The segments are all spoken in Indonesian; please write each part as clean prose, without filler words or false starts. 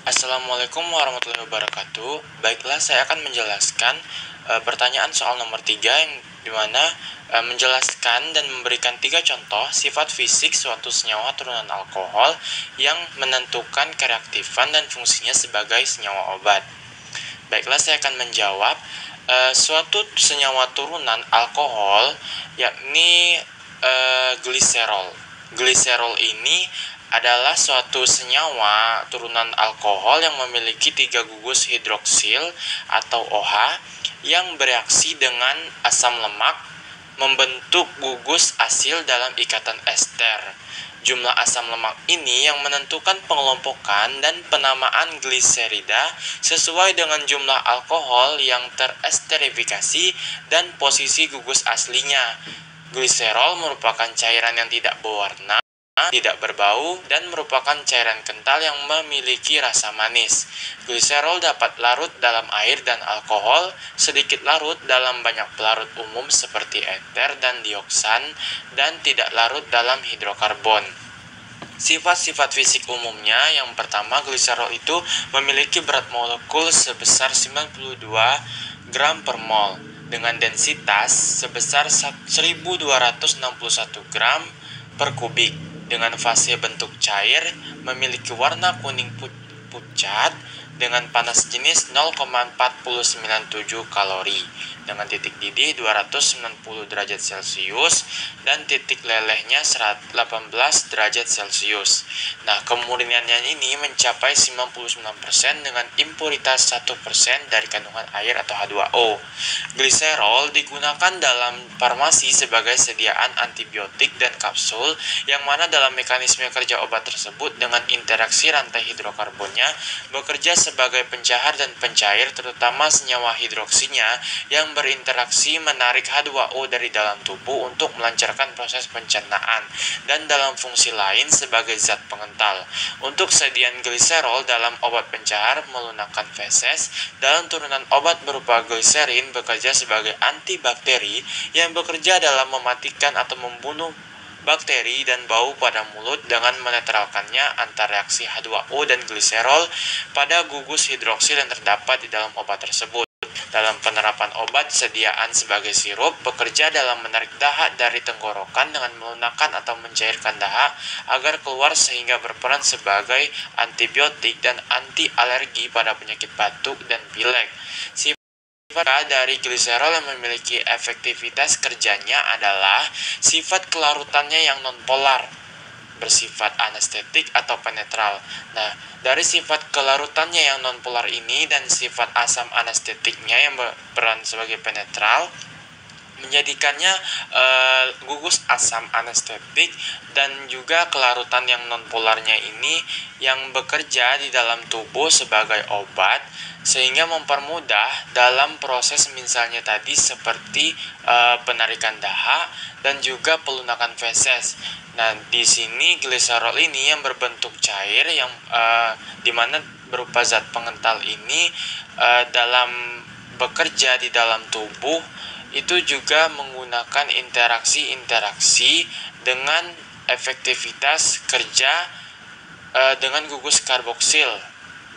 Assalamualaikum warahmatullahi wabarakatuh. Baiklah, saya akan menjelaskan pertanyaan soal nomor 3 yang dimana menjelaskan dan memberikan 3 contoh sifat fisik suatu senyawa turunan alkohol yang menentukan kereaktifan dan fungsinya sebagai senyawa obat. Baiklah, saya akan menjawab. Suatu senyawa turunan alkohol yakni gliserol. Gliserol ini adalah suatu senyawa turunan alkohol yang memiliki 3 gugus hidroksil atau OH yang bereaksi dengan asam lemak membentuk gugus asil dalam ikatan ester. Jumlah asam lemak ini yang menentukan pengelompokan dan penamaan gliserida sesuai dengan jumlah alkohol yang teresterifikasi dan posisi gugus aslinya. Gliserol merupakan cairan yang tidak berwarna, tidak berbau, dan merupakan cairan kental yang memiliki rasa manis. Gliserol dapat larut dalam air dan alkohol, sedikit larut dalam banyak pelarut umum seperti eter dan dioksan, dan tidak larut dalam hidrokarbon. Sifat-sifat fisik umumnya, yang pertama, gliserol itu memiliki berat molekul sebesar 92 gram per mol dengan densitas sebesar 1261 gram per kubik, dengan fase bentuk cair, memiliki warna kuning pucat, dengan panas jenis 0,4097 kalori, dengan titik didih 290 derajat Celcius, dan titik lelehnya 18 derajat Celcius. Nah, kemurniannya ini mencapai 99% dengan impuritas 1% dari kandungan air atau H2O. Gliserol digunakan dalam farmasi sebagai sediaan antibiotik dan kapsul, yang mana dalam mekanisme kerja obat tersebut dengan interaksi rantai hidrokarbonnya bekerja sebagai pencahar dan pencair, terutama senyawa hidroksinya yang berinteraksi menarik H2O dari dalam tubuh untuk melancarkan proses pencernaan, dan dalam fungsi lain sebagai zat pengental. Untuk sediaan gliserol dalam obat pencahar melunakkan feses, dalam turunan obat berupa gliserin bekerja sebagai antibakteri yang bekerja dalam mematikan atau membunuh bakteri dan bau pada mulut dengan menetralkannya antar reaksi H2O dan gliserol pada gugus hidroksil yang terdapat di dalam obat tersebut. Dalam penerapan obat, sediaan sebagai sirup bekerja dalam menarik dahak dari tenggorokan dengan melunakkan atau mencairkan dahak agar keluar, sehingga berperan sebagai antibiotik dan anti alergi pada penyakit batuk dan pilek. Sifat dari gliserol yang memiliki efektivitas kerjanya adalah sifat kelarutannya yang nonpolar, bersifat anestetik atau penetral. Nah, dari sifat kelarutannya yang nonpolar ini dan sifat asam anestetiknya yang berperan sebagai penetral, menjadikannya gugus asam anestetik dan juga kelarutan yang nonpolarnya ini yang bekerja di dalam tubuh sebagai obat, sehingga mempermudah dalam proses misalnya tadi seperti penarikan dahak dan juga pelunakan feses. Nah, di sini gliserol ini yang berbentuk cair yang dimana berupa zat pengental ini dalam bekerja di dalam tubuh itu juga menggunakan interaksi-interaksi dengan efektivitas kerja dengan gugus karboksil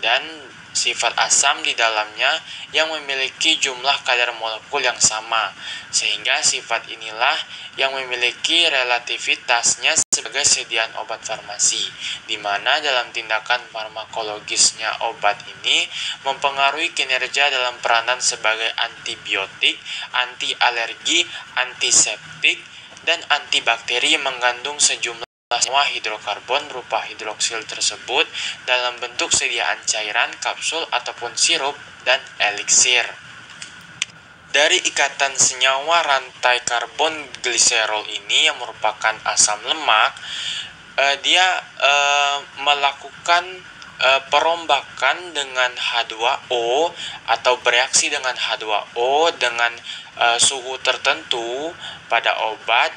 dan sifat asam di dalamnya yang memiliki jumlah kadar molekul yang sama, sehingga sifat inilah yang memiliki relativitasnya sebagai sediaan obat farmasi, di mana dalam tindakan farmakologisnya obat ini mempengaruhi kinerja dalam peranan sebagai antibiotik, anti alergi, antiseptik, dan antibakteri yang mengandung sejumlah senyawa hidrokarbon berupa hidroksil tersebut dalam bentuk sediaan cairan, kapsul, ataupun sirup, dan eliksir. Dari ikatan senyawa rantai karbon gliserol ini yang merupakan asam lemak, dia melakukan perombakan dengan H2O atau bereaksi dengan H2O dengan suhu tertentu pada obat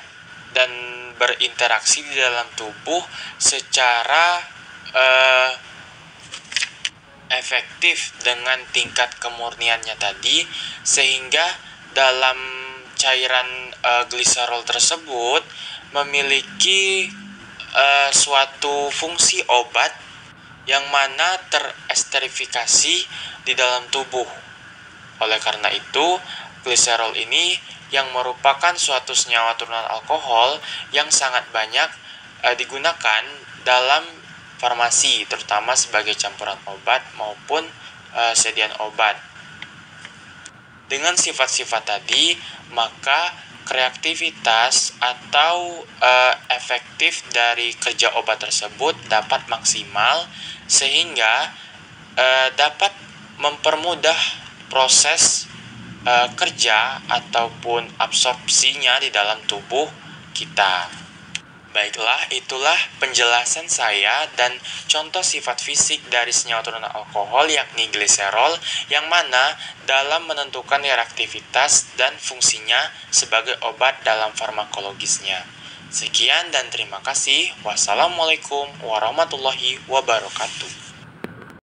dan berinteraksi di dalam tubuh secara efektif dengan tingkat kemurniannya tadi, sehingga dalam cairan gliserol tersebut memiliki suatu fungsi obat yang mana teresterifikasi di dalam tubuh. Oleh karena itu, gliserol ini yang merupakan suatu senyawa turunan alkohol yang sangat banyak digunakan dalam farmasi, terutama sebagai campuran obat maupun sediaan obat. Dengan sifat-sifat tadi, maka kreativitas atau efektif dari kerja obat tersebut dapat maksimal sehingga dapat mempermudah proses kerja ataupun absorpsinya di dalam tubuh kita. Baiklah, itulah penjelasan saya dan contoh sifat fisik dari senyawa turunan alkohol yakni gliserol yang mana dalam menentukan reaktivitas dan fungsinya sebagai obat dalam farmakologisnya. Sekian dan terima kasih. Wassalamualaikum warahmatullahi wabarakatuh.